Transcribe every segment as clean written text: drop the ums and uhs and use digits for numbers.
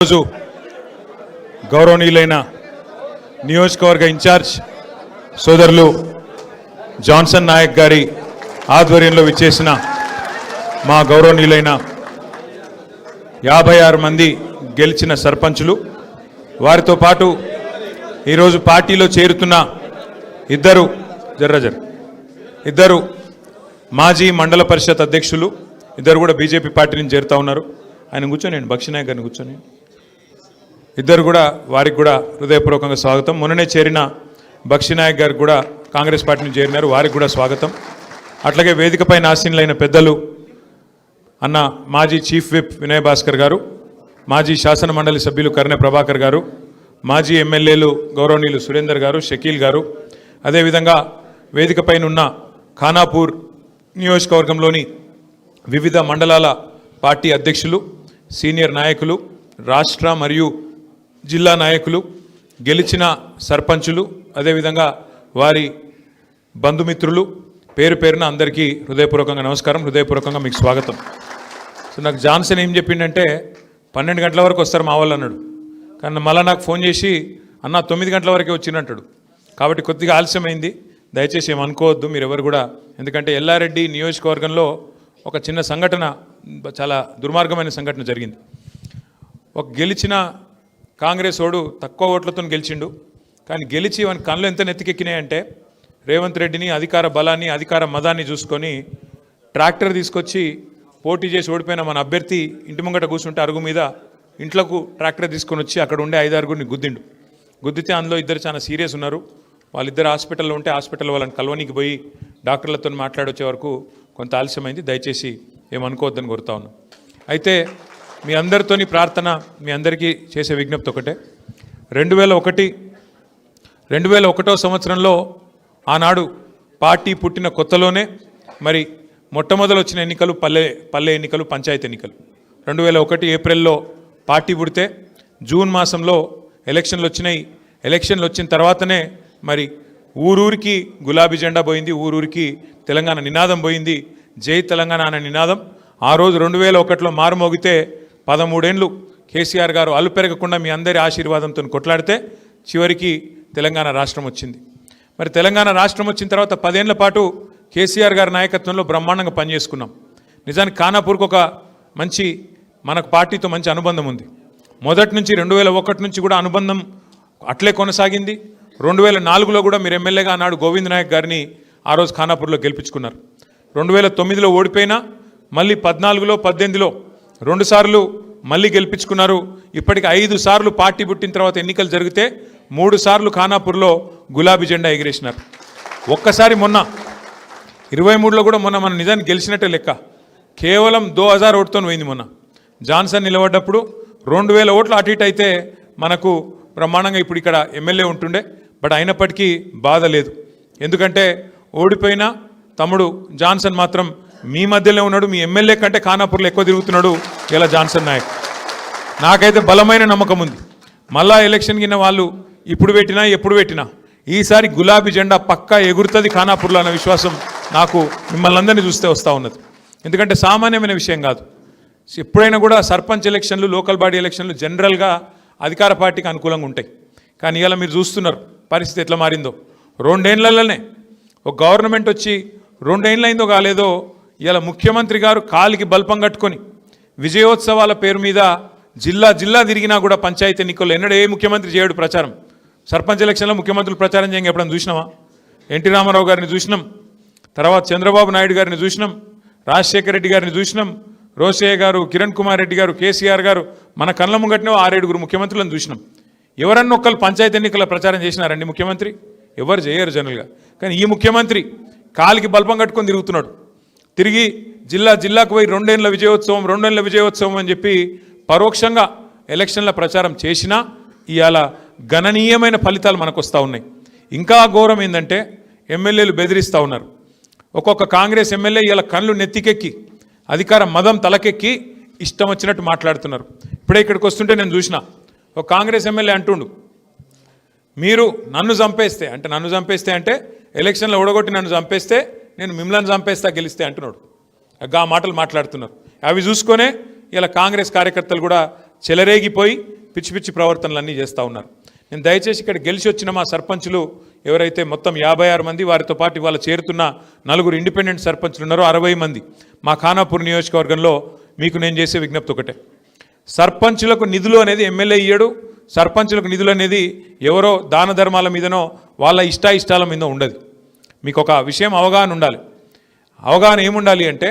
రోజు గౌరవనీయులైన నియోజకవర్గ ఇన్ఛార్జ్ సోదరులు జాన్సన్ నాయక్ గారి ఆధ్వర్యంలో విచ్చేసిన మా గౌరవనీయులైన 56 మంది గెలిచిన సర్పంచులు, వారితో పాటు ఈరోజు పార్టీలో చేరుతున్న ఇద్దరు మాజీ మండల పరిషత్ అధ్యక్షులు, ఇద్దరు కూడా బీజేపీ పార్టీ నుంచి చేరుతా ఉన్నారు. ఆయన కూర్చొని బక్షినాయక్ గారిని కూర్చొని ఇద్దరు కూడా వారికి కూడా హృదయపూర్వకంగా స్వాగతం. మొన్ననే చేరిన బక్షినాయక్ గారికి కూడా కాంగ్రెస్ పార్టీ నుంచి చేరినారు, వారికి కూడా స్వాగతం. అట్లాగే వేదికపై ఆసీనులైన పెద్దలు అన్న మాజీ చీఫ్ విప్ వినయ్ భాస్కర్ గారు, మాజీ శాసన మండలి సభ్యులు కర్నె ప్రభాకర్ గారు, మాజీ ఎమ్మెల్యేలు గౌరవనీయులు సురేందర్ గారు, షకీల్ గారు, అదేవిధంగా వేదికపైన ఉన్న ఖానాపూర్ నియోజకవర్గంలోని వివిధ మండలాల పార్టీ అధ్యక్షులు, సీనియర్ నాయకులు, రాష్ట్ర మరియు జిల్లా నాయకులు, గెలిచిన సర్పంచులు, అదేవిధంగా వారి బంధుమిత్రులు, పేరు పేరున అందరికీ హృదయపూర్వకంగా నమస్కారం, హృదయపూర్వకంగా మీకు స్వాగతం. సో నాకు జాన్సన్ ఏం చెప్పిండంటే 12 గంటల వరకు వస్తారు మా వాళ్ళు అన్నాడు. కానీ మళ్ళీ నాకు ఫోన్ చేసి అన్న 9 గంటల వరకే వచ్చినట్టాడు. కాబట్టి కొద్దిగా ఆలస్యమైంది, దయచేసి ఏమనుకోవద్దు మీరు ఎవరు కూడా. ఎందుకంటే ఎల్లారెడ్డి నియోజకవర్గంలో ఒక చిన్న సంఘటన, చాలా దుర్మార్గమైన సంఘటన జరిగింది. ఒక గెలిచిన కాంగ్రెస్ ఓడు తక్కువ ఓట్లతో గెలిచిండు, కానీ గెలిచి వాని కళ్ళు ఎంత నెత్తికెక్కినాయంటే రేవంత్ రెడ్డిని, అధికార బలాన్ని, అధికార మదాన్ని చూసుకొని ట్రాక్టర్ తీసుకొచ్చి పోటీ చేసి ఓడిపోయిన మన అభ్యర్థి ఇంటి ముంగట కూర్చుంటే అరుగు మీద ఇంట్లోకి ట్రాక్టర్ తీసుకొని వచ్చి అక్కడ ఉండే 5-6 గుద్దిండు. గుద్దితే అందులో ఇద్దరు చాలా సీరియస్ ఉన్నారు. వాళ్ళిద్దరు హాస్పిటల్లో ఉంటే హాస్పిటల్ వాళ్ళని కలవనీకి పోయి డాక్టర్లతో మాట్లాడొచ్చే వరకు కొంత ఆలస్యమైంది. దయచేసి ఏమనుకోవద్దని కోరుతా ఉన్నాం. అయితే మీ అందరితోని ప్రార్థన, మీ అందరికీ చేసే విజ్ఞప్తి ఒకటే. 2001వ సంవత్సరంలో ఆనాడు పార్టీ పుట్టిన కొత్తలోనే మరి మొట్టమొదలు వచ్చిన ఎన్నికలు పల్లె ఎన్నికలు, పంచాయతీ ఎన్నికలు. 2001 ఏప్రిల్లో పార్టీ పుడితే జూన్ మాసంలో ఎలక్షన్లు వచ్చినాయి. ఎలక్షన్లు వచ్చిన తర్వాతనే మరి ఊరూరికి గులాబీ జెండా పోయింది, ఊరూరికి తెలంగాణ నినాదం పోయింది, జై తెలంగాణ అనే నినాదం. ఆ రోజు 2001లో మారుమోగితే 13 ఏళ్ళు కేసీఆర్ గారు అలుపెరగకుండా మీ అందరి ఆశీర్వాదంతో కొట్లాడితే చివరికి తెలంగాణ రాష్ట్రం వచ్చింది. మరి తెలంగాణ రాష్ట్రం వచ్చిన తర్వాత 10 ఏళ్ల పాటు కేసీఆర్ గారి నాయకత్వంలో బ్రహ్మాండంగా పనిచేసుకున్నాం. నిజానికి ఖానాపూర్కి ఒక మంచి మనకు పార్టీతో మంచి అనుబంధం ఉంది. మొదటి నుంచి 2001 నుంచి కూడా అనుబంధం అట్లే కొనసాగింది. 2004లో కూడా మీరు ఎమ్మెల్యేగా ఆనాడు గోవింద్ నాయక్ గారిని ఆ రోజు ఖానాపూర్లో గెలిపించుకున్నారు. 2009లో ఓడిపోయినా మళ్ళీ 14లో 18లో 2 సార్లు మళ్ళీ గెలిపించుకున్నారు. ఇప్పటికి 5 సార్లు పార్టీ పుట్టిన తర్వాత ఎన్నికలు జరిగితే 3 సార్లు ఖానాపూర్లో గులాబీ జెండా ఎగిరేసినారు. ఒక్కసారి మొన్న 23లో కూడా మొన్న మన నిజానికి గెలిచినట్టే లెక్క. కేవలం 2000 ఓటుతో పోయింది. మొన్న జాన్సన్ నిలబడ్డప్పుడు 2000 ఓట్లు అటు ఇటు అయితే మనకు బ్రహ్మాండంగా ఇప్పుడు ఇక్కడ ఎమ్మెల్యే ఉంటుండే. బట్ అయినప్పటికీ బాధ లేదు, ఎందుకంటే ఓడిపోయినా తమ్ముడు జాన్సన్ మాత్రం మీ మధ్యలో ఉన్నాడు. మీ ఎమ్మెల్యే కంటే ఖానాపూర్లో ఎక్కువ తిరుగుతున్నాడు ఇలా జాన్సన్ నాయక్. నాకైతే బలమైన నమ్మకం ఉంది, మళ్ళా ఎలక్షన్ కింద వాళ్ళు ఇప్పుడు పెట్టినా ఎప్పుడు పెట్టినా ఈసారి గులాబీ జెండా పక్కా ఎగురుతుంది ఖానాపూర్లో అన్న విశ్వాసం నాకు మిమ్మల్ని అందరినీ చూస్తే వస్తూ ఉన్నది. ఎందుకంటే సామాన్యమైన విషయం కాదు. ఎప్పుడైనా కూడా సర్పంచ్ ఎలక్షన్లు, లోకల్ బాడీ ఎలక్షన్లు జనరల్గా అధికార పార్టీకి అనుకూలంగా ఉంటాయి. కానీ ఇలా మీరు చూస్తున్నారు పరిస్థితి ఎట్లా మారిందో. 2 ఏళ్లలోనే ఒక గవర్నమెంట్ వచ్చి 2 ఏళ్ళు అయిందో కాలేదో ఇలా ముఖ్యమంత్రి గారు కాలికి బల్పం కట్టుకొని విజయోత్సవాల పేరు మీద జిల్లా తిరిగినా కూడా పంచాయతీ ఎన్నికల్లో ఎన్నడూ ఏ ముఖ్యమంత్రి చేయడు ప్రచారం. సర్పంచ్ ఎలక్షన్లో ముఖ్యమంత్రులు ప్రచారం చేయంగా ఎప్పుడైనా చూసినామా? ఎన్టీ రామారావు గారిని చూసినాం, తర్వాత చంద్రబాబు నాయుడు గారిని చూసినాం, రాజశేఖర రెడ్డి గారిని చూసినాం, రోషయ్య గారు, కిరణ్ కుమార్ రెడ్డి గారు, కేసీఆర్ గారు, మన కళ్ళ ముంగట్నే 6-7 ముఖ్యమంత్రులను చూసినాం. ఎవరన్నా ఒక్కరు పంచాయతీ ఎన్నికల ప్రచారం చేసినారండి ముఖ్యమంత్రి? ఎవరు చేయరు జనరల్గా. కానీ ఈ ముఖ్యమంత్రి కాలికి బల్పం కట్టుకొని తిరుగుతున్నాడు. తిరిగి జిల్లాకు పోయి 2 ఏళ్ల విజయోత్సవం అని చెప్పి పరోక్షంగా ఎలక్షన్ల ప్రచారం చేసినా ఇవాళ గణనీయమైన ఫలితాలు మనకు వస్తూ ఉన్నాయి. ఇంకా ఘోరం ఏంటంటే ఎమ్మెల్యేలు బెదిరిస్తూ ఉన్నారు. ఒక్కొక్క కాంగ్రెస్ ఎమ్మెల్యే ఇలా కళ్ళు నెత్తికెక్కి అధికార మదం తలకెక్కి ఇష్టం వచ్చినట్టు మాట్లాడుతున్నారు. ఇప్పుడే ఇక్కడికి వస్తుంటే నేను చూసిన ఒక కాంగ్రెస్ ఎమ్మెల్యే అంటుండు, మీరు నన్ను చంపేస్తే అంటే ఎలక్షన్లో ఓడగొట్టి నన్ను చంపేస్తే నేను మిమ్మల్ని చంపేస్తా గెలిస్తే అంటున్నాడు. ఆ మాటలు మాట్లాడుతున్నారు. అవి చూసుకొనే ఇలా కాంగ్రెస్ కార్యకర్తలు కూడా చెలరేగిపోయి పిచ్చి పిచ్చి ప్రవర్తనలన్నీ చేస్తూ ఉన్నారు. నేను దయచేసి ఇక్కడ గెలిచి వచ్చిన మా సర్పంచులు ఎవరైతే మొత్తం 56 మంది, వారితో పాటు ఇవాళ చేరుతున్న 4 ఇండిపెండెంట్ సర్పంచులు ఉన్నారో 60 మంది మా ఖానాపూర్ నియోజకవర్గంలో మీకు నేను చేసే విజ్ఞప్తి ఒకటే. సర్పంచులకు నిధులు అనేది ఎమ్మెల్యే ఇయ్యడు. సర్పంచులకు నిధులు అనేది ఎవరో దాన ధర్మాల మీదనో వాళ్ళ ఇష్టాయిష్టాల మీద ఉండదు. మీకు ఒక విషయం అవగాహన ఉండాలి. అవగాహన ఏముండాలి అంటే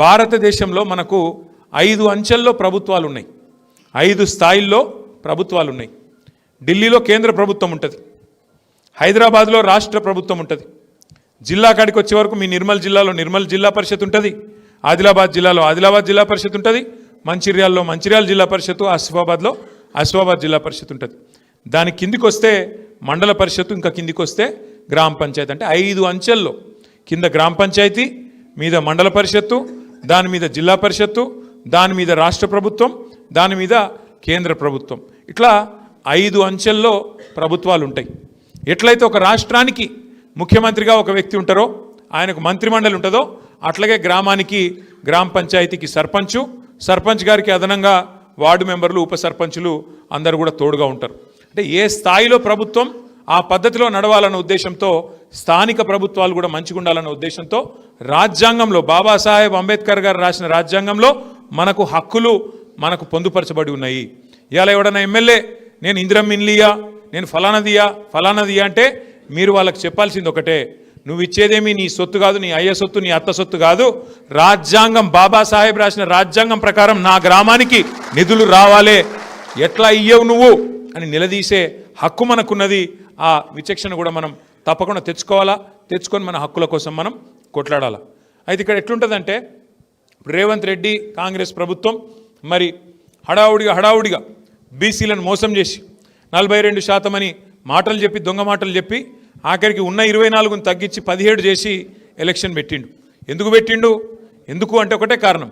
భారతదేశంలో మనకు 5 అంచెల్లో ప్రభుత్వాలు ఉన్నాయి, 5 స్థాయిల్లో ప్రభుత్వాలు ఉన్నాయి. ఢిల్లీలో కేంద్ర ప్రభుత్వం ఉంటుంది, హైదరాబాద్లో రాష్ట్ర ప్రభుత్వం ఉంటుంది, జిల్లా కాడికి వచ్చే వరకు మీ నిర్మల్ జిల్లాలో నిర్మల్ జిల్లా పరిషత్ ఉంటుంది, ఆదిలాబాద్ జిల్లాలో ఆదిలాబాద్ జిల్లా పరిషత్ ఉంటుంది, మంచిర్యాలలో మంచిర్యాల జిల్లా పరిషత్తు, ఆసిఫాబాద్లో ఆసిఫాబాద్ జిల్లా పరిషత్ ఉంటుంది. దాని కిందికి వస్తే మండల పరిషత్తు, ఇంకా కిందికి వస్తే గ్రామ పంచాయతీ. అంటే 5 అంచెల్లో కింద గ్రామ పంచాయతీ, మీద మండల పరిషత్తు, దాని మీద జిల్లా పరిషత్తు, దాని మీద రాష్ట్ర ప్రభుత్వం, దాని మీద కేంద్ర ప్రభుత్వం. ఇట్లా 5 అంచెల్లో ప్రభుత్వాలు ఉంటాయి. ఎట్లయితే ఒక రాష్ట్రానికి ముఖ్యమంత్రిగా ఒక వ్యక్తి ఉంటారో, ఆయనకు మంత్రిమండలి ఉంటుందో, అట్లాగే గ్రామానికి గ్రామ పంచాయతీకి సర్పంచు, సర్పంచ్ గారికి అదనంగా వార్డు మెంబర్లు, ఉప సర్పంచులు అందరూ కూడా తోడుగా ఉంటారు. అంటే ఏ స్థాయిలో ప్రభుత్వం ఆ పద్ధతిలో నడవాలన్న ఉద్దేశంతో, స్థానిక ప్రభుత్వాలు కూడా మంచిగా ఉండాలన్న ఉద్దేశంతో రాజ్యాంగంలో బాబాసాహెబ్ అంబేద్కర్ గారు రాసిన రాజ్యాంగంలో మనకు హక్కులు మనకు పొందుపరచబడి ఉన్నాయి. ఇవాళ ఎవడన్నా ఎమ్మెల్యే నేను ఇందిరమ్మ ఇల్లియా, నేను ఫలానదియా అంటే మీరు వాళ్ళకి చెప్పాల్సింది ఒకటే, నువ్వు ఇచ్చేదేమీ నీ సొత్తు కాదు, నీ అయ్య సొత్తు, నీ అత్త సొత్తు కాదు, రాజ్యాంగం బాబాసాహెబ్ రాసిన రాజ్యాంగం ప్రకారం నా గ్రామానికి నిధులు రావాలే, ఎట్లా ఇయ్యవు నువ్వు అని నిలదీసే హక్కు మనకున్నది. ఆ విచక్షణ కూడా మనం తప్పకుండా తెచ్చుకోవాలా, తెచ్చుకొని మన హక్కుల కోసం మనం కొట్లాడాలా. అయితే ఇక్కడ ఎట్లుంటుందంటే, రేవంత్ రెడ్డి కాంగ్రెస్ ప్రభుత్వం మరి హడావుడిగా బీసీలను మోసం చేసి 42% అని మాటలు చెప్పి, దొంగ మాటలు చెప్పి, ఆఖరికి ఉన్న 24ని తగ్గించి 17 చేసి ఎలక్షన్ పెట్టిండు. ఎందుకు అంటే ఒకటే కారణం,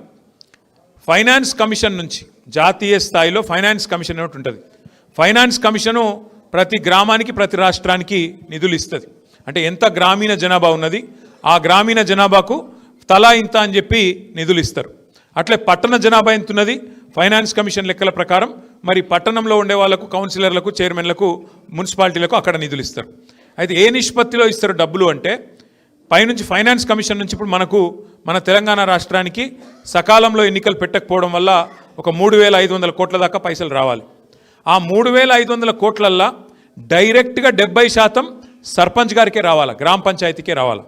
ఫైనాన్స్ కమిషన్ నుంచి జాతీయ స్థాయిలో ఫైనాన్స్ కమిషన్ ఒకటి ఉంటుంది. ఫైనాన్స్ కమిషను ప్రతి గ్రామానికి ప్రతి రాష్ట్రానికి నిధులు ఇస్తుంది. అంటే ఎంత గ్రామీణ జనాభా ఉన్నది, ఆ గ్రామీణ జనాభాకు తలా ఇంత అని చెప్పి నిధులు ఇస్తారు. అట్లే పట్టణ జనాభా ఎంత ఉన్నది, ఫైనాన్స్ కమిషన్ లెక్కల ప్రకారం మరి పట్టణంలో ఉండే వాళ్ళకు, కౌన్సిలర్లకు, చైర్మన్లకు, మున్సిపాలిటీలకు అక్కడ నిధులు ఇస్తారు. అయితే ఏ నిష్పత్తిలో ఇస్తారు డబ్బులు అంటే, పైనుంచి ఫైనాన్స్ కమిషన్ నుంచి ఇప్పుడు మన తెలంగాణ రాష్ట్రానికి సకాలంలో ఎన్నికలు పెట్టకపోవడం వల్ల ఒక 3,500 కోట్ల దాకా పైసలు రావాలి. ఆ 3,500 కోట్లల్లో డైరెక్ట్గా 70% సర్పంచ్ గారికే రావాలా, గ్రామ పంచాయతీకే రావాలా.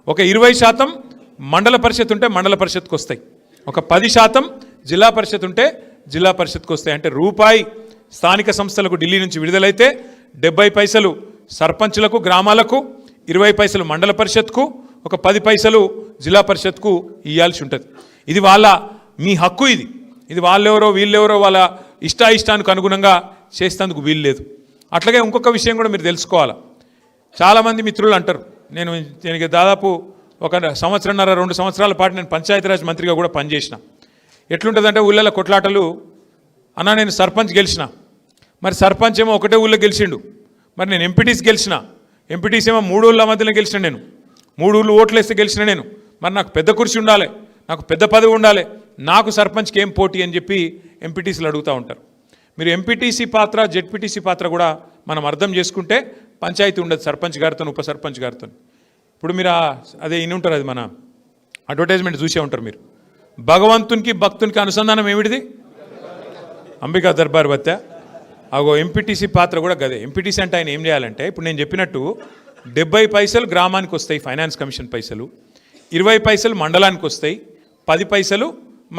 ఒక 20% మండల పరిషత్ ఉంటే మండల పరిషత్కి వస్తాయి. ఒక 10% జిల్లా పరిషత్ ఉంటే జిల్లా పరిషత్కి వస్తాయి. అంటే రూపాయి స్థానిక సంస్థలకు ఢిల్లీ నుంచి విడుదలైతే 70 పైసలు సర్పంచులకు, గ్రామాలకు, 20 పైసలు మండల పరిషత్కు, ఒక 10 పైసలు జిల్లా పరిషత్కు ఇవ్వాల్సి ఉంటుంది. ఇది మీ హక్కు. ఇది వాళ్ళెవరో వీళ్ళెవరో వాళ్ళ ఇష్టానికి అనుగుణంగా చేసేందుకు వీలు లేదు. అట్లాగే ఇంకొక విషయం కూడా మీరు తెలుసుకోవాలి. చాలామంది మిత్రులు అంటారు, నేను దాదాపు 1 సంవత్సరంన్నర 2 సంవత్సరాల పాటు నేను పంచాయతీరాజ్ మంత్రిగా కూడా పనిచేసిన. ఎట్లుంటుందంటే ఊళ్ళలో కొట్లాటలు, అన్నా నేను సర్పంచ్ గెలిచిన, మరి సర్పంచ్ ఏమో ఒకటే ఊళ్ళో గెలిచిండు, మరి నేను ఎంపీటీసీ గెలిచిన, ఎంపీటీసీ ఏమో 3 ఊళ్ళ మధ్యలో గెలిచిన, నేను 3 ఊళ్ళు ఓట్లు వేస్తే గెలిచిన నేను, మరి నాకు పెద్ద కుర్చీ ఉండాలి, నాకు పెద్ద పదవి ఉండాలి, నాకు సర్పంచ్కి ఏం పోటీ అని చెప్పి ఎంపీటీసీలు అడుగుతూ ఉంటారు. మీరు ఎంపీటీసీ పాత్ర, జెడ్పీటీసీ పాత్ర కూడా మనం అర్థం చేసుకుంటే పంచాయతీ ఉండదు సర్పంచ్ గారితో, ఉప సర్పంచ్ గారితో. ఇప్పుడు మీరు అదే ఇన్ని ఉంటారు, అది మన అడ్వర్టైజ్మెంట్ చూసే ఉంటారు మీరు. భగవంతునికి భక్తునికి అనుసంధానం ఏమిటిది? అంబికా దర్బార్ బత్త. అగో ఎంపీటీసీ పాత్ర కూడా గదే. ఎంపీటీసీ అంటే ఆయన ఏం చేయాలంటే, ఇప్పుడు నేను చెప్పినట్టు 70 పైసలు గ్రామానికి వస్తాయి ఫైనాన్స్ కమిషన్ పైసలు, 20 పైసలు మండలానికి వస్తాయి, 10 పైసలు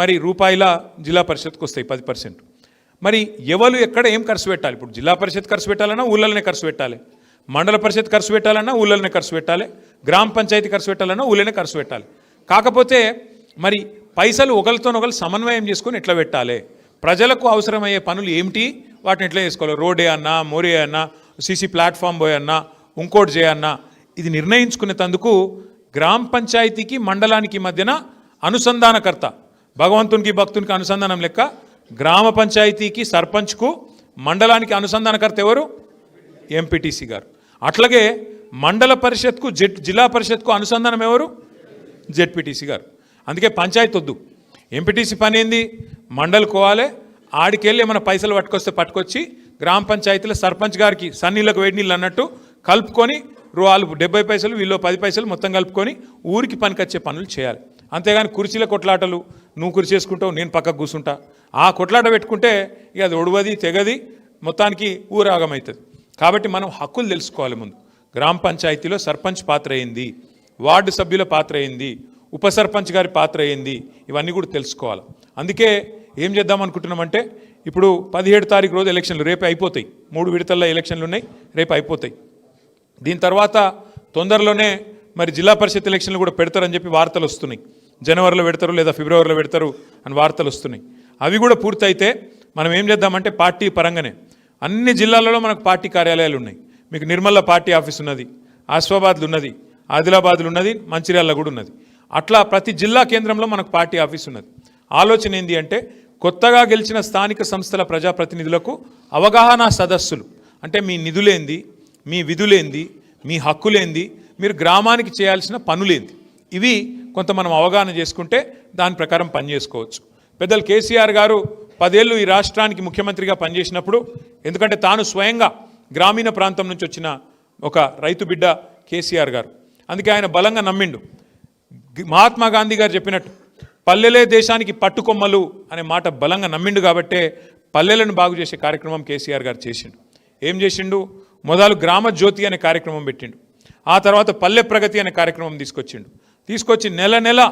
మరి రూపాయల జిల్లా పరిషత్కి వస్తాయి 10%. మరి ఎవరు ఎక్కడ ఏం ఖర్చు పెట్టాలి? ఇప్పుడు జిల్లా పరిషత్ ఖర్చు పెట్టాలన్నా ఊళ్ళలోనే ఖర్చు పెట్టాలి, మండల పరిషత్ ఖర్చు పెట్టాలన్నా ఊళ్ళలోనే ఖర్చు పెట్టాలి, గ్రామ పంచాయతీ ఖర్చు పెట్టాలన్నా ఊళ్ళోనే ఖర్చు పెట్టాలి. కాకపోతే మరి పైసలు ఒకరితోనొకరు సమన్వయం చేసుకొని ఎట్లా పెట్టాలి, ప్రజలకు అవసరమయ్యే పనులు ఏమిటి, వాటిని ఎట్లా చేసుకోవాలి, రోడే అన్నా, మోరే అన్నా, సీసీ ప్లాట్ఫామ్ పోయి అన్నా, ఇంకోటి చేయన్నా, ఇది నిర్ణయించుకునేందుకు గ్రామ పంచాయతీకి మండలానికి మధ్యన అనుసంధానకర్త, భగవంతునికి భక్తునికి అనుసంధానం లెక్క గ్రామ పంచాయతీకి సర్పంచ్కు, మండలానికి అనుసంధానకర్త ఎవరు? ఎంపీటీసీ గారు. అట్లాగే మండల పరిషత్కు జిల్లా పరిషత్కు అనుసంధానం ఎవరు? జెడ్పీటీసీ గారు. అందుకే పంచాయతీ వద్దు. ఎంపీటీసీ పని ఏంది? మండలికోవాలి, ఆడికెళ్ళి ఏమైనా పైసలు పట్టుకొచ్చి గ్రామ పంచాయతీలో సర్పంచ్ గారికి సన్నీళ్ళకు వేడి నీళ్ళు అన్నట్టు కలుపుకొని వాళ్ళు 70 పైసలు వీళ్ళు 10 పైసలు మొత్తం కలుపుకొని ఊరికి పనికొచ్చే పనులు చేయాలి. అంతేగాని కుర్చీల కొట్లాటలు, నువ్వు కుర్చీ చేసుకుంటావు నేను పక్కకు కూర్చుంటా, ఆ కొట్లాట పెట్టుకుంటే ఇక అది ఒడవది తెగది, మొత్తానికి ఊరాగమవుతుంది. కాబట్టి మనం హక్కులు తెలుసుకోవాలి. ముందు గ్రామ పంచాయతీలో సర్పంచ్ పాత్ర ఏంది, వార్డు సభ్యుల పాత్ర ఏంది, ఉప సర్పంచ్ గారి పాత్ర ఏంది, ఇవన్నీ కూడా తెలుసుకోవాలి. అందుకే ఏం చేద్దాం అనుకుంటున్నామంటే ఇప్పుడు 17 తారీఖు రోజు ఎలక్షన్లు రేపు అయిపోతాయి. 3 విడతల్లో ఎలక్షన్లు ఉన్నాయి, రేపు అయిపోతాయి. దీని తర్వాత తొందరలోనే మరి జిల్లా పరిషత్ ఎలక్షన్లు కూడా పెడతారని చెప్పి వార్తలు వస్తున్నాయి. జనవరిలో పెడతారు లేదా ఫిబ్రవరిలో పెడతారు అని వార్తలు వస్తున్నాయి. అవి కూడా పూర్తయితే మనం ఏం చేద్దామంటే పార్టీ పరంగానే అన్ని జిల్లాలలో మనకు పార్టీ కార్యాలయాలు ఉన్నాయి. మీకు నిర్మల్లో పార్టీ ఆఫీస్ ఉన్నది, ఆసిఫాబాద్లో ఉన్నది, ఆదిలాబాద్లో ఉన్నది, మంచిర్యాలలో కూడా ఉన్నది. అట్లా ప్రతి జిల్లా కేంద్రంలో మనకు పార్టీ ఆఫీస్ ఉన్నది. ఆలోచన ఏంది అంటే కొత్తగా గెలిచిన స్థానిక సంస్థల ప్రజాప్రతినిధులకు అవగాహన సదస్సులు, అంటే మీ నిధులేంది, మీ విధులేంది, మీ హక్కులేంది, మీరు గ్రామానికి చేయాల్సిన పనులేంది, ఇవి కొంత మనం అవగాహన చేసుకుంటే దాని ప్రకారం పనిచేసుకోవచ్చు. పెద్దలు కేసీఆర్ గారు 10 ఏళ్ళు ఈ రాష్ట్రానికి ముఖ్యమంత్రిగా పనిచేసినప్పుడు, ఎందుకంటే తాను స్వయంగా గ్రామీణ ప్రాంతం నుంచి వచ్చిన ఒక రైతు బిడ్డ కేసీఆర్ గారు, అందుకే ఆయన బలంగా నమ్మిండు. మహాత్మా గాంధీ గారు చెప్పినట్టు పల్లెలే దేశానికి పట్టుకొమ్మలు అనే మాట బలంగా నమ్మిండు. కాబట్టే పల్లెలను బాగు చేసే కార్యక్రమం కేసీఆర్ గారు చేసిండు. ఏం చేసిండు? మొదలు గ్రామ జ్యోతి అనే కార్యక్రమం పెట్టిండు. ఆ తర్వాత పల్లె ప్రగతి అనే కార్యక్రమం తీసుకొచ్చి నెల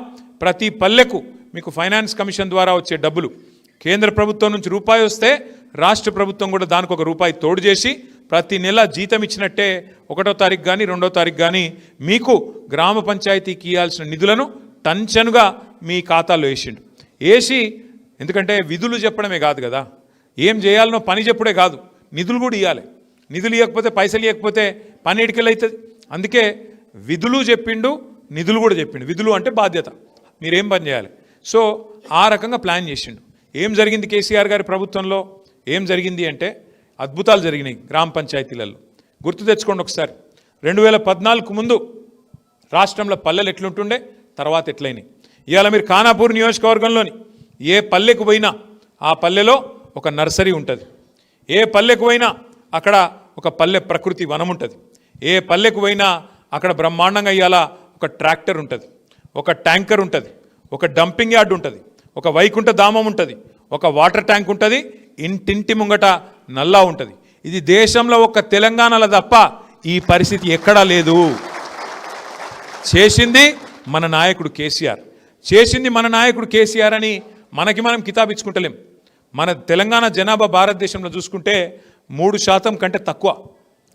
ప్రతి పల్లెకు మీకు ఫైనాన్స్ కమిషన్ ద్వారా వచ్చే డబ్బులు కేంద్ర ప్రభుత్వం నుంచి రూపాయి వస్తే రాష్ట్ర ప్రభుత్వం కూడా దానికి ఒక రూపాయి తోడు చేసి ప్రతి నెల జీతం ఇచ్చినట్టే 1వ తారీఖు కానీ 2వ తారీఖు కానీ మీకు గ్రామ పంచాయతీకి ఇవ్వాల్సిన నిధులను టంచనుగా మీ ఖాతాలో వేసి, ఎందుకంటే విధులు చెప్పడమే కాదు కదా, ఏం చేయాలనో పని చెప్పుడే కాదు, నిధులు కూడా ఇవ్వాలి. నిధులు ఇవ్వకపోతే, పైసలు ఇవ్వకపోతే పని ఎడికెళ్ళవుతుంది. అందుకే విధులు చెప్పిండు, నిధులు కూడా చెప్పిండు. విధులు అంటే బాధ్యత, మీరేం పని చేయాలి. సో ఆ రకంగా ప్లాన్ చేసిండు. ఏం జరిగింది కేసీఆర్ గారి ప్రభుత్వంలో? ఏం జరిగింది అంటే అద్భుతాలు జరిగినాయి గ్రామ పంచాయతీలలో. గుర్తు తెచ్చుకోండి ఒకసారి. 2014 ముందు రాష్ట్రంలో పల్లెలు ఎట్లుంటుండే, తర్వాత ఎట్లయినాయి. ఇవాళ మీరు ఖానాపూర్ నియోజకవర్గంలోని ఏ పల్లెకు పోయినా ఆ పల్లెలో ఒక నర్సరీ ఉంటుంది. ఏ పల్లెకు పోయినా అక్కడ ఒక పల్లె ప్రకృతి వనం ఉంటుంది. ఏ పల్లెకు పోయినా అక్కడ బ్రహ్మాండంగా ఇవాళ ఒక ట్రాక్టర్ ఉంటుంది, ఒక ట్యాంకర్ ఉంటుంది, ఒక డంపింగ్ యార్డ్ ఉంటుంది, ఒక వైకుంఠ ధామం ఉంటుంది, ఒక వాటర్ ట్యాంక్ ఉంటుంది, ఇంటింటి ముంగట నల్లా ఉంటుంది. ఇది దేశంలో ఒక తెలంగాణలో తప్ప ఈ పరిస్థితి ఎక్కడా లేదు. చేసింది మన నాయకుడు కేసీఆర్ అని మనకి మనం కితాబిచ్చుకుంటలేం. మన తెలంగాణ జనాభా భారతదేశంలో చూసుకుంటే 3% కంటే తక్కువ.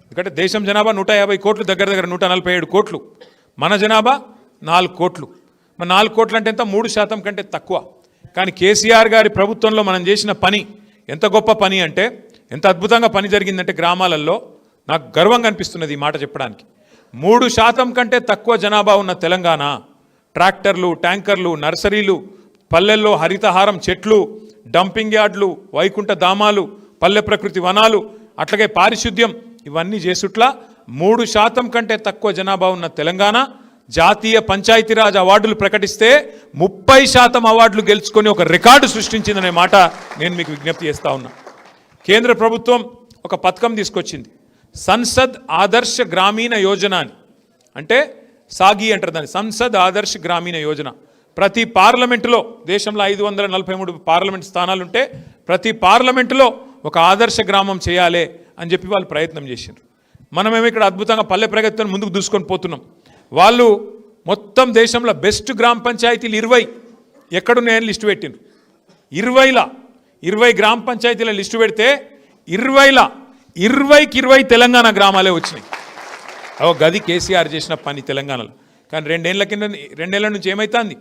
ఎందుకంటే దేశం జనాభా 150 కోట్లు, దగ్గర 147 కోట్లు, మన జనాభా 4 కోట్లు. మన 4 కోట్లు అంటే ఎంత? 3% కంటే తక్కువ. కానీ కేసీఆర్ గారి ప్రభుత్వంలో మనం చేసిన పని ఎంత గొప్ప పని అంటే, ఎంత అద్భుతంగా పని జరిగిందంటే గ్రామాలలో నాకు గర్వంగా అనిపిస్తున్నది ఈ మాట చెప్పడానికి. 3% కంటే తక్కువ జనాభా ఉన్న తెలంగాణ ట్రాక్టర్లు, ట్యాంకర్లు, నర్సరీలు, పల్లెల్లో హరితహారం చెట్లు, డంపింగ్ యార్డ్లు, వైకుంఠ ధామాలు, పల్లె ప్రకృతి వనాలు, అట్లాగే పారిశుద్ధ్యం, ఇవన్నీ చేసుట్లా 3% కంటే తక్కువ జనాభా ఉన్న తెలంగాణ జాతీయ పంచాయతీరాజ్ అవార్డులు ప్రకటిస్తే 30% అవార్డులు గెలుచుకొని ఒక రికార్డు సృష్టించిందనే మాట నేను మీకు విజ్ఞప్తి చేస్తా ఉన్నా. కేంద్ర ప్రభుత్వం ఒక పథకం తీసుకొచ్చింది, సంసద్ ఆదర్శ గ్రామీణ యోజన అని. అంటే సాగి అంటారు దాన్ని, సంసద్ ఆదర్శ గ్రామీణ యోజన. ప్రతి పార్లమెంటులో, దేశంలో 543 పార్లమెంట్ స్థానాలు ఉంటే ప్రతి పార్లమెంటులో ఒక ఆదర్శ గ్రామం చేయాలి అని చెప్పి వాళ్ళు ప్రయత్నం చేసిండ్రు. మనమేమో ఇక్కడ అద్భుతంగా పల్లె ప్రగతితో ముందుకు దూసుకొని పోతున్నాం. వాళ్ళు మొత్తం దేశంలో బెస్ట్ గ్రామ పంచాయతీలు 20 ఎక్కడున్నాయని లిస్టు పెట్టిండ్రు. 20 గ్రామ పంచాయతీల లిస్టు పెడితే 20కి 20 తెలంగాణ గ్రామాలే వచ్చినాయి. గది కేసీఆర్ చేసిన పని తెలంగాణలో. కానీ 2 ఏళ్ల నుంచి ఏమవుతుంది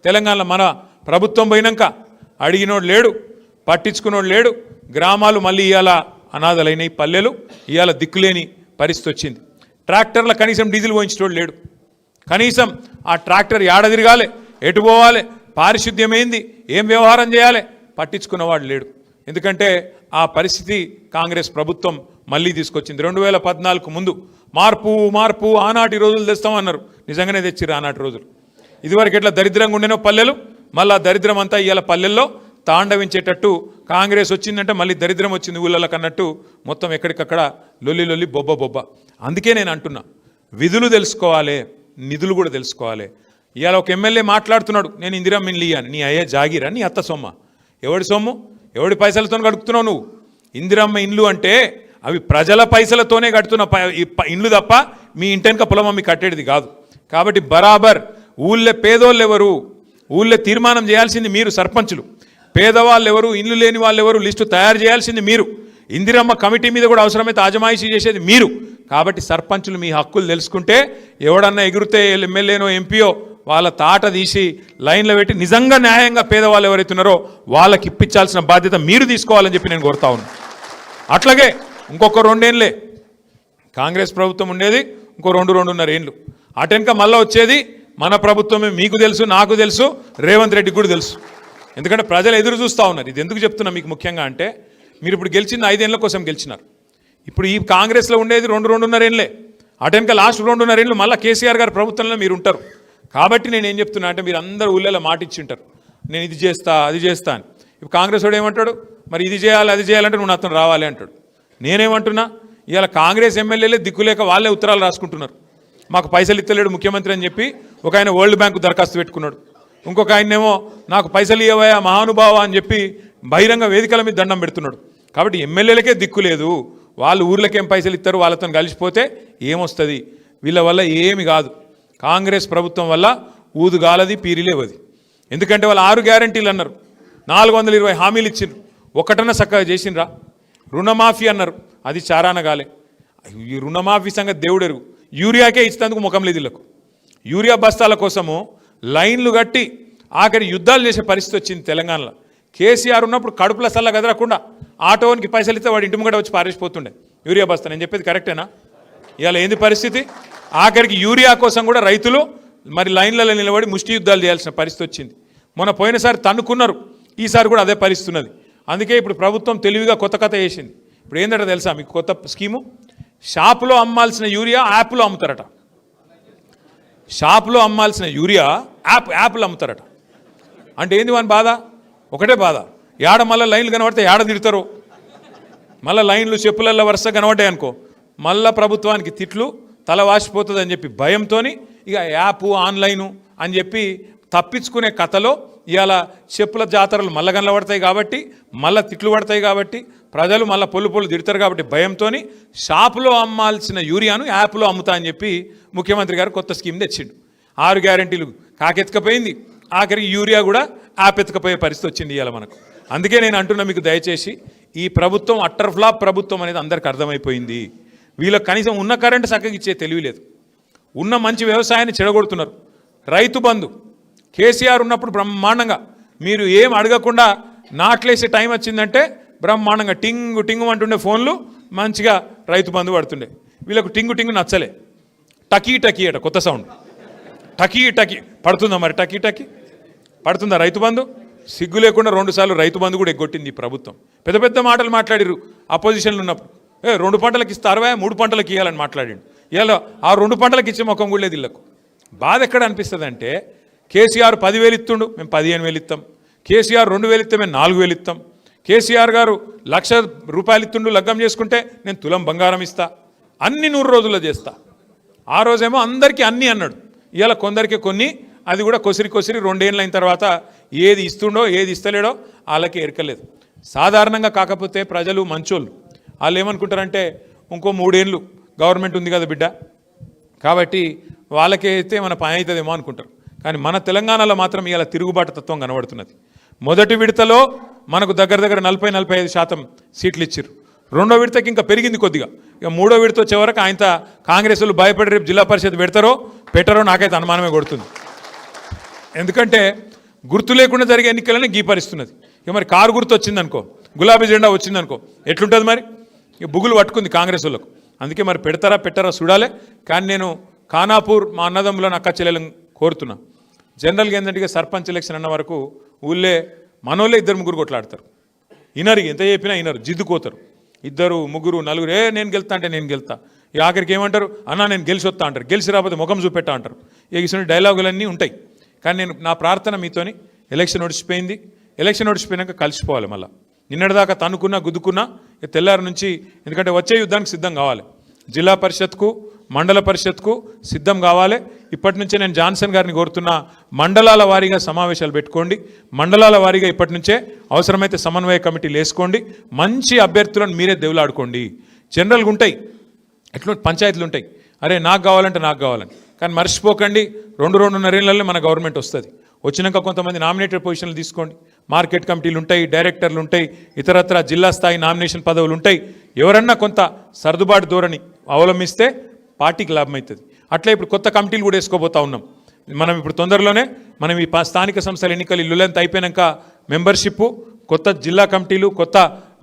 తెలంగాణలో? మన ప్రభుత్వం పోయినాక అడిగినోడు లేడు, పట్టించుకున్నోడు లేడు. గ్రామాలు మళ్ళీ ఇవాళ అనాథలైనవి, పల్లెలు ఇవాళ దిక్కులేని పరిస్థితి వచ్చింది. ట్రాక్టర్ల కనీసం డీజిల్ పోయించేటోడు లేడు. కనీసం ఆ ట్రాక్టర్ ఏడ తిరగాలి, ఎటు పోవాలి, పారిశుద్ధ్యం ఏంది, ఏం వ్యవహారం చేయాలి, పట్టించుకున్నవాడు లేడు. ఎందుకంటే ఆ పరిస్థితి కాంగ్రెస్ ప్రభుత్వం మళ్ళీ తీసుకొచ్చింది. 2014 ముందు మార్పు ఆనాటి రోజులు తెస్తామన్నారు, నిజంగానే తెచ్చిర్రు ఆనాటి రోజులు. ఇదివరకు ఎట్లా దరిద్రంగా ఉండేనో పల్లెలు, మళ్ళీ దరిద్రం అంతా ఇవాళ పల్లెల్లో తాండవించేటట్టు కాంగ్రెస్ వచ్చిందంటే మళ్ళీ దరిద్రం వచ్చింది ఊళ్ళకి అన్నట్టు మొత్తం ఎక్కడికక్కడ లొల్లి లొల్లి బొబ్బ బొబ్బ. అందుకే నేను అంటున్నా, విధులు తెలుసుకోవాలి, నిధులు కూడా తెలుసుకోవాలి. ఇవాళ ఒక ఎమ్మెల్యే మాట్లాడుతున్నాడు, నేను ఇందిరమ్మ ఇల్లు ఇయ్యాను. నీ అయ్యే జాగిరా, నీ అత్త సొమ్మ? ఎవడి సొమ్ము, ఎవడి పైసలతో గడుపుతున్నావు నువ్వు? ఇందిరమ్మ ఇండ్లు అంటే అవి ప్రజల పైసలతోనే కడుతున్న ఇండ్లు తప్ప మీ ఇంటెనక పొలం అమ్మి కట్టేది కాదు. కాబట్టి బరాబర్ ఊళ్ళో పేదోళ్ళు ఎవరు, ఊళ్ళో తీర్మానం చేయాల్సింది మీరు సర్పంచులు. పేదవాళ్ళు ఎవరు, ఇల్లు లేని వాళ్ళు ఎవరు లిస్టు తయారు చేయాల్సింది మీరు. ఇందిరమ్మ కమిటీ మీద కూడా అవసరమైతే ఆజమాయిషీ చేసేది మీరు. కాబట్టి సర్పంచులు మీ హక్కులు తెలుసుకుంటే ఎవడన్నా ఎగురితే ఎమ్మెల్యేనో ఎంపీయో వాళ్ళ తాట తీసి లైన్లో పెట్టి నిజంగా న్యాయంగా పేదవాళ్ళు ఎవరైతే ఉన్నారో వాళ్ళకి ఇప్పించాల్సిన బాధ్యత మీరు తీసుకోవాలని చెప్పి నేను కోరుతా ఉన్నాను. అట్లాగే ఇంకొక 2 ఏళ్ళే కాంగ్రెస్ ప్రభుత్వం ఉండేది, ఇంకో 2-2.5 ఏళ్ళు అటెనక మళ్ళీ వచ్చేది మన ప్రభుత్వమే. మీకు తెలుసు, నాకు తెలుసు, రేవంత్ రెడ్డికి కూడా తెలుసు. ఎందుకంటే ప్రజలు ఎదురు చూస్తూ ఉన్నారు. ఇది ఎందుకు చెప్తున్నా మీకు ముఖ్యంగా అంటే, మీరు ఇప్పుడు గెలిచింది 5 ఏళ్ళ కోసం గెలిచినారు. ఇప్పుడు ఈ కాంగ్రెస్లో ఉండేది 2-2.5 ఏళ్ళే. అటెనక లాస్ట్ 2.5 ఏళ్ళు మళ్ళీ కేసీఆర్ గారి ప్రభుత్వంలో మీరు ఉంటారు. కాబట్టి నేను ఏం చెప్తున్నా అంటే, మీరు అందరూ ఊళ్ళలో మాట ఇచ్చి ఉంటారు, నేను ఇది చేస్తా అది చేస్తా అని. ఇప్పుడు కాంగ్రెస్ వాడు ఏమంటాడు, మరి ఇది చేయాలి అది చేయాలంటే నువ్వు నాతో రావాలి అంటాడు. నేనేమంటున్నా, ఇవాళ కాంగ్రెస్ ఎమ్మెల్యేలే దిక్కులేక వాళ్ళే ఉత్తరాలు రాసుకుంటున్నారు. మాకు పైసలు ఇస్తలేడు ముఖ్యమంత్రి అని చెప్పి ఒక ఆయన వరల్డ్ బ్యాంకు దరఖాస్తు పెట్టుకున్నాడు. ఇంకొక ఆయనేమో నాకు పైసలు ఇవ్వయా మహానుభావ అని చెప్పి బహిరంగ వేదికల మీద దండం పెడుతున్నాడు. కాబట్టి ఎమ్మెల్యేలకే దిక్కు లేదు, వాళ్ళు ఊర్లకేం పైసలు ఇస్తారు, వాళ్ళతో కలిసిపోతే ఏమొస్తుంది? వీళ్ళ వల్ల ఏమి కాదు. కాంగ్రెస్ ప్రభుత్వం వల్ల ఊదుగాలది పీరిలేవది. ఎందుకంటే వాళ్ళు 6 గ్యారంటీలు అన్నారు, 420 హామీలు ఇచ్చిండ్రు, ఒకటన్నా చక్కగా చేసిండ్రా? రుణమాఫీ అన్నారు, అది చారానగాలే. ఈ రుణమాఫీ సంగతి దేవుడెరుగు. యూరియాకే ఇచ్చేందుకు ముఖం లేదు వీళ్ళకు. యూరియా బస్తాల కోసము లైన్లు కట్టి ఆఖరి యుద్ధాలు చేసే పరిస్థితి వచ్చింది తెలంగాణలో. కేసీఆర్ ఉన్నప్పుడు కడుపుల సల్ల గదరకుండా ఆటోనికి పైసలు ఇస్తే వాడి ఇంటి ముంగట వచ్చి పారేసిపోతుండే యూరియా బస్తా. నేను చెప్పేది కరెక్టేనా? ఇవాళ ఏంది పరిస్థితి? ఆఖరికి యూరియా కోసం కూడా రైతులు మరి లైన్లలో నిలబడి ముష్టి యుద్ధాలు చేయాల్సిన పరిస్థితి వచ్చింది. మొన్న పోయినసారి తన్నుకున్నారు, ఈసారి కూడా అదే పరిస్థితి ఉన్నది. అందుకే ఇప్పుడు ప్రభుత్వం తెలివిగా కొత్త కథ వేసింది. ఇప్పుడు ఏంటంటే తెలుసా మీకు కొత్త స్కీము? షాపులో అమ్మాల్సిన యూరియా యాప్లో అమ్ముతారట. షాపులో అమ్మాల్సిన యూరియా యాప్లో అమ్ముతారట. అంటే ఏంది వాని బాధ? ఒకటే బాధ, ఏడ మళ్ళీ లైన్లు కనబడితే ఏడ తిడతారు, మళ్ళీ లైన్లు చెప్పులల్లో వరుస కనబడ్డాయి అనుకో, మళ్ళీ ప్రభుత్వానికి తిట్లు, తల వాసిపోతుంది అని చెప్పి భయంతో ఇక యాప్ ఆన్లైను అని చెప్పి తప్పించుకునే కథలో ఇవాళ చెప్పుల జాతరలు మళ్ళీ కనబడతాయి కాబట్టి, మళ్ళీ తిట్లు పడతాయి కాబట్టి, ప్రజలు మళ్ళీ పొల్లు తిడతారు కాబట్టి భయంతో షాపులో అమ్మాల్సిన యూరియాను యాప్లో అమ్ముతా అని చెప్పి ముఖ్యమంత్రి గారు కొత్త స్కీమ్ తెచ్చిండు. 6 గ్యారంటీలు కాకెత్తుకపోయింది, ఆఖరికి యూరియా కూడా యాప్ ఎత్తుకపోయే పరిస్థితి వచ్చింది ఇవాళ మనకు. అందుకే నేను అంటున్నా మీకు, దయచేసి ఈ ప్రభుత్వం అట్టర్ ఫ్లాప్ ప్రభుత్వం అనేది అందరికి అర్థమైపోయింది. వీళ్ళకి కనీసం ఉన్న కరెంటు చక్కగా ఇచ్చే తెలివి లేదు, ఉన్న మంచి వ్యవసాయాన్ని చెడగొడుతున్నారు. రైతు బంధు కేసీఆర్ ఉన్నప్పుడు బ్రహ్మాండంగా మీరు ఏం అడగకుండా నాట్లేసే టైం వచ్చిందంటే బ్రహ్మాండంగా టింగు టింగు అంటుండే ఫోన్లు మంచిగా రైతు బంధు పడుతుండే. వీళ్ళకు టింగు టింగు నచ్చలే, టకీ టకీ అట కొత్త సౌండ్, టకీ టకీ పడుతుందా? మరి టకీ టకీ పడుతుందా రైతు బంధు? సిగ్గు లేకుండా 2 సార్లు రైతు బంధు కూడా ఎగ్గొట్టింది ఈ ప్రభుత్వం. పెద్ద పెద్ద మాటలు మాట్లాడిరు అపోజిషన్లు ఉన్నప్పుడు. 2 పంటలకు ఇస్తారవా, 3 పంటలకు ఇవ్వాలని మాట్లాడిండు. ఇవాళ ఆ 2 పంటలకు ఇచ్చే ముఖం కూడా లేదు వీళ్ళకు. బాధ ఎక్కడ అనిపిస్తుంది అంటే, కేసీఆర్ 10,000 ఇస్తుండు, మేము 15,000 ఇస్తాం. కేసీఆర్ 2,000 ఇస్తే మేము 4,000 ఇస్తాం. కేసీఆర్ గారు 1,00,000 రూపాయలు ఇస్తుండు, లగ్గం చేసుకుంటే నేను తులం బంగారం ఇస్తా, అన్ని 100 రోజుల్లో చేస్తా. ఆ రోజేమో అందరికీ అన్నీ అన్నాడు, ఇవాళ కొందరికి కొన్ని, అది కూడా కొసిరి 2 ఏళ్ళు అయిన తర్వాత ఏది ఇస్తుండో ఏది ఇస్తలేడో వాళ్ళకి ఎరకలేదు. సాధారణంగా కాకపోతే ప్రజలు మంచోళ్ళు, వాళ్ళు ఏమనుకుంటారంటే ఇంకో 3 ఏళ్ళు గవర్నమెంట్ ఉంది కదా బిడ్డ, కాబట్టి వాళ్ళకైతే మన పని అవుతుందేమో అనుకుంటారు. కానీ మన తెలంగాణలో మాత్రం ఇవాళ తిరుగుబాటు తత్వం కనబడుతున్నది. మొదటి విడతలో మనకు దగ్గర 40-45% సీట్లు ఇచ్చారు. 2వ విడతకి ఇంకా పెరిగింది కొద్దిగా. ఇక 3వ విడత వచ్చేవరకు ఆయన కాంగ్రెస్ వాళ్ళు భయపడి రేపు జిల్లా పరిషత్ పెడతారో పెట్టరో నాకైతే అనుమానమే కొడుతుంది. ఎందుకంటే గుర్తు లేకుండా జరిగే ఎన్నికలని గీపరిస్తున్నది. ఇక మరి కారు గుర్తు వచ్చిందనుకో, గులాబీ జెండా వచ్చిందనుకో, ఎట్లుంటుంది మరి? ఇక బుగులు పట్టుకుంది కాంగ్రెస్ వాళ్ళకు. అందుకే మరి పెడతారా పెట్టారా చూడాలి. కానీ నేను ఖానాపూర్ మా అన్నదమ్ములను అక్క చెల్లెలను కోరుతున్నా, జనరల్గా ఏంటంటే సర్పంచ్ ఎలక్షన్ అన్న వరకు ఊళ్ళే మనోళ్ళే 2-3 కొట్లాడతారు. ఇనరు, ఎంత చెప్పినా ఇనరు, జిద్దుకోతారు. 2, 3, 4 నేను గెలుతా అంటే నేను గెలుతా. ఈ ఆఖరికి ఏమంటారు, అన్నా నేను గెలిచి వస్తా అంటారు, గెలిచి రాకపోతే ముఖం చూపెట్టా అంటారు. ఇక ఇటువంటి డైలాగులన్నీ ఉంటాయి. కానీ నేను నా ప్రార్థన మీతోని, ఎలక్షన్ నడిచిపోయింది, ఎలక్షన్ నడిచిపోయినాక కలిసిపోవాలి. మళ్ళీ నిన్నటిదాకా తనుకున్నా గుద్దుకున్నా తెల్లారి నుంచి, ఎందుకంటే వచ్చే యుద్ధానికి సిద్ధం కావాలి. జిల్లా పరిషత్కు మండల పరిషత్కు సిద్ధం కావాలి. ఇప్పటి నుంచే నేను జాన్సన్ గారిని కోరుతున్నా, మండలాల వారీగా సమావేశాలు పెట్టుకోండి. మండలాల వారీగా ఇప్పటి నుంచే అవసరమైతే సమన్వయ కమిటీలు వేసుకోండి. మంచి అభ్యర్థులను మీరే దేవులాడుకోండి. జనరల్గా ఉంటాయి, ఎట్లా పంచాయతీలు ఉంటాయి, అరే నాకు కావాలంటే నాకు కావాలని. కానీ మర్చిపోకండి, 2-2.5 ఏళ్ళలో మన గవర్నమెంట్ వస్తుంది. వచ్చినాక కొంతమంది నామినేటెడ్ పొజిషన్లు తీసుకోండి. మార్కెట్ కమిటీలు ఉంటాయి, డైరెక్టర్లు ఉంటాయి, ఇతరత్ర జిల్లా స్థాయి నామినేషన్ పదవులు ఉంటాయి. ఎవరన్నా కొంత సర్దుబాటు ధోరణి అవలంబిస్తే పార్టీకి లాభం అవుతుంది. అట్లా ఇప్పుడు కొత్త కమిటీలు కూడా వేసుకోబోతా ఉన్నాం. మనం ఇప్పుడు తొందరలోనే మనం ఈ స్థానిక సంస్థల ఎన్నికలు ఇల్లులంతా అయిపోయాక మెంబర్షిప్, కొత్త జిల్లా కమిటీలు, కొత్త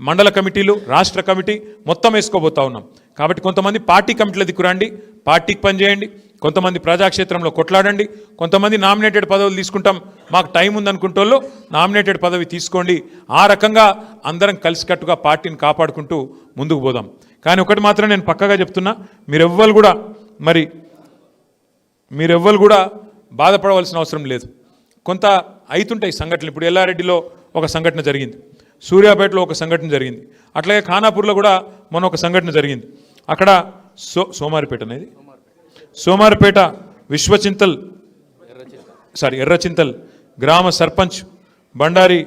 మండల కమిటీలు, రాష్ట్ర కమిటీ మొత్తం వేసుకోబోతా ఉన్నాం. కాబట్టి కొంతమంది పార్టీ కమిటీల దిక్కురండి, పార్టీకి పనిచేయండి. కొంతమంది ప్రజాక్షేత్రంలో కొట్లాడండి. కొంతమంది నామినేటెడ్ పదవులు తీసుకుంటాం, మాకు టైం ఉందనుకుంటోళ్ళు నామినేటెడ్ పదవి తీసుకోండి. ఆ రకంగా అందరం కలిసికట్టుగా పార్టీని కాపాడుకుంటూ ముందుకు పోదాం. కానీ ఒకటి మాత్రం నేను పక్కగా చెప్తున్నా, మీరెవ్వరు కూడా బాధపడవలసిన అవసరం లేదు. కొంత అవుతుంటాయి సంఘటనలు. ఇప్పుడు ఎల్లారెడ్డిలో ఒక సంఘటన జరిగింది, సూర్యాపేటలో ఒక సంఘటన జరిగింది, అట్లాగే ఖానాపూర్లో కూడా మొన్న ఒక సంఘటన జరిగింది. అక్కడ సోమారిపేట ఎర్రచింతల్ గ్రామ సర్పంచ్ బండారి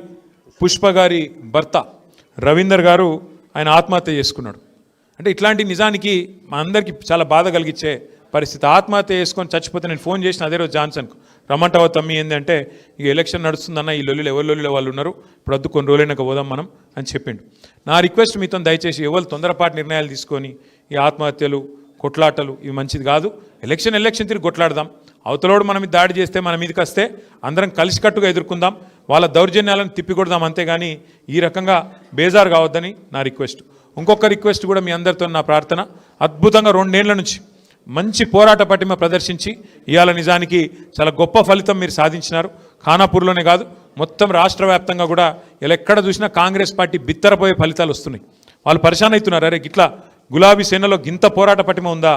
పుష్ప గారి భర్త రవీందర్ గారు ఆయన ఆత్మహత్య చేసుకున్నాడు. అంటే ఇట్లాంటి నిజానికి మా అందరికీ చాలా బాధ కలిగించే పరిస్థితి. ఆత్మహత్య చేసుకొని చచ్చిపోతే నేను ఫోన్ చేసిన అదే రోజు జాన్సన్కు, రమ్మంటావా తమ్మి ఏంటంటే ఇక ఎలక్షన్ నడుస్తుందన్న, ఈ లొల్లిలో ఎవరి లొల్లిలో వాళ్ళు ఉన్నారు, ఇప్పుడు వద్దు కొన్ని రోజులైనాక పోదాం మనం అని చెప్పిండు. నా రిక్వెస్ట్ మీతో దయచేసి ఎవరు తొందరపాటు నిర్ణయాలు తీసుకొని ఈ ఆత్మహత్యలు కొట్లాటలు ఇవి మంచిది కాదు. ఎలక్షన్ తిరిగి కొట్లాడదాం. అవతలోడు మన మీద దాడి చేస్తే మన మీదకి వస్తే అందరం కలిసికట్టుగా ఎదుర్కొందాం, వాళ్ళ దౌర్జన్యాలను తిప్పికొడదాం. అంతేగాని ఈ రకంగా బేజారు కావద్దని నా రిక్వెస్ట్. ఇంకొక రిక్వెస్ట్ కూడా మీ అందరితో నా ప్రార్థన, అద్భుతంగా 2 ఏళ్ల నుంచి మంచి పోరాట పటిమ ప్రదర్శించి ఇవాళ నిజానికి చాలా గొప్ప ఫలితం మీరు సాధించినారు. ఖానాపూర్లోనే కాదు మొత్తం రాష్ట్ర వ్యాప్తంగా కూడా ఇలా ఎక్కడ చూసినా కాంగ్రెస్ పార్టీ బిత్తరపోయే ఫలితాలు వస్తున్నాయి. వాళ్ళు పరిశాన్ అవుతున్నారు, అరే గిట్లా గులాబీ సేనలో గింత పోరాట పటిమ ఉందా,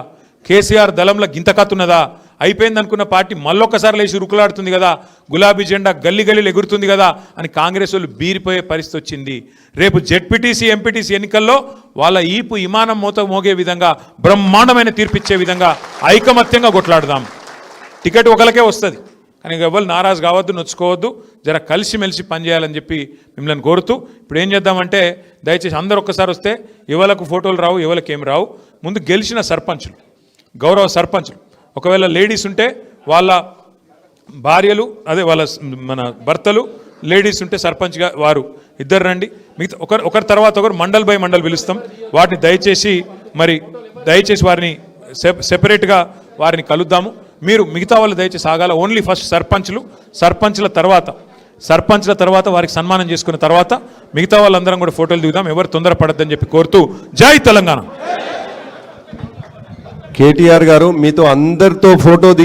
కేసీఆర్ దళంలో గింత కత్తున్నదా, అయిపోయింది అనుకున్న పార్టీ మళ్ళొక్కసారి లేచి రుకులాడుతుంది కదా, గులాబీ జెండా గల్లీ గల్లీలు ఎగురుతుంది కదా అని కాంగ్రెస్ వాళ్ళు బీరిపోయే పరిస్థితి వచ్చింది. రేపు జెడ్పీటీసీ ఎంపీటీసీ ఎన్నికల్లో వాళ్ళ ఈపు ఇమానం మోగే విధంగా బ్రహ్మాండమైన తీర్పిచ్చే విధంగా ఐకమత్యంగా కొట్లాడదాం. టికెట్ ఒకరికే వస్తుంది, కానీ ఎవరు నారాజు కావద్దు, నొచ్చుకోవద్దు, జర కలిసిమెలిసి పనిచేయాలని చెప్పి మిమ్మల్ని కోరుతూ ఇప్పుడు ఏం చేద్దామంటే దయచేసి అందరూ ఒక్కసారి వస్తే ఎవరికి ఫోటోలు రావు, ఎవరికి ఏం రావు. ముందు గెలిచిన సర్పంచులు, గౌరవ సర్పంచులు, ఒకవేళ లేడీస్ ఉంటే వాళ్ళ భార్యలు, అదే వాళ్ళ మన భర్తలు, లేడీస్ ఉంటే సర్పంచ్గా వారు ఇద్దరు రండి. మిగతా ఒకరి తర్వాత ఒకరు మండల్ బై మండల్ పిలుస్తాం. వాటిని దయచేసి దయచేసి వారిని సెపరేట్గా వారిని కలుద్దాము. మీరు మిగతా వాళ్ళు దయచేసి ఆగాల. ఓన్లీ ఫస్ట్ సర్పంచ్ల తర్వాత వారికి సన్మానం చేసుకున్న తర్వాత మిగతా వాళ్ళందరం కూడా ఫోటోలు దిగుదాం. ఎవరు తొందరపడద్దని చెప్పి కోరుతూ జై తెలంగాణ. కేటీఆర్ గారు మీతో అందరితో ఫోటో